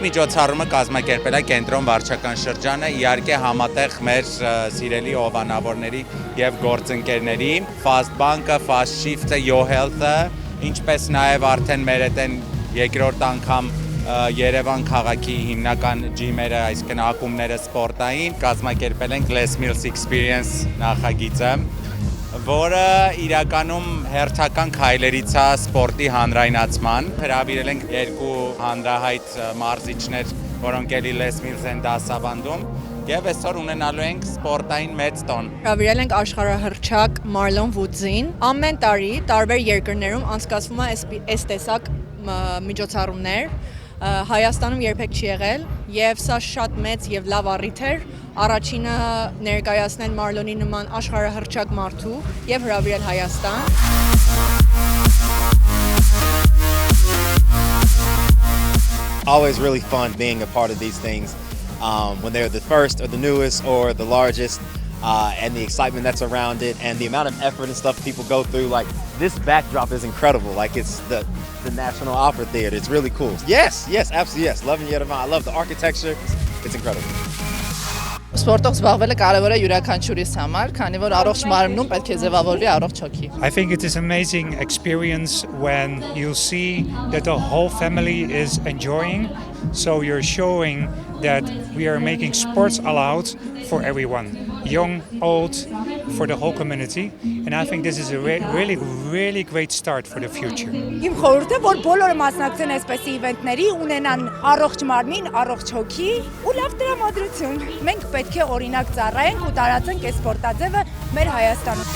միջոցառումը կազմակերպել է Կենտրոն վարչական շրջանը, իհարկե համատեղ մեր սիրելի հովանավորների եւ գործընկերների, Fast Bank-ը, Fast Shift-ը, YoHealth-ը, ինչպես նաեւ արդեն մեր հետ են երկրորդ անգամ Երևան քաղաքի հիմնական ջիմերը, այսինքն ակումբները սպորտային, կազմակերպել ենք Les Mills Experience նախագիծը, որը իրականում հերթական քայլերից է սպորտի հանրայնացման։ Հրավիրել ենք երկու հանրահայտ մարզիչներ, որոնք էլի Les Mills են դասավանդում, եւ այսօր ունենալու ենք սպորտային մեծ տոն։ Հրավիրել ենք աշխարհահռչակ Marlon Woods-ին։ Ամեն տարի տարբեր երկրներում անցկացվում է այս տեսակ միջոցառումներ։ Հայաստանում երբեք չի եղել եւ սա շատ մեծ եւ լավ առիթ էր առաջինը ներկայացնել Marlon-ի նման աշխարհահռչակ մարդու եւ հրավիրել Հայաստան։ Always really fun being a part of these things when they're the first or the newest or the largest. And the excitement that's around it and the amount of effort and stuff people go through. Like, this backdrop is incredible. Like, it's the National Opera Theater. It's really cool. Yes, absolutely, yes. Loving Yerevan. I love the architecture. It's incredible. Սպորտով զբաղվելը կարևոր է յուրաքանչյուրիս համար, քանի որ առողջ մարմնում պետք է ձևավորվի առողջ հոգի։ I think it is an amazing experience when you see that the whole family is enjoying. So you're showing that we are making sports allowed for everyone, young, old, for the whole community. And I think this is a really great start for the future. Իմ խորհուրդը որ բոլորը մասնակցեն այսպիսի իվենտների, ունենան առողջ մարմին, առողջ հոգի ու լավ տրամադրություն։ Մենք պետք է օրինակ ծառայենք ու տարածենք այս սպորտաձևը մեր Հայաստանում։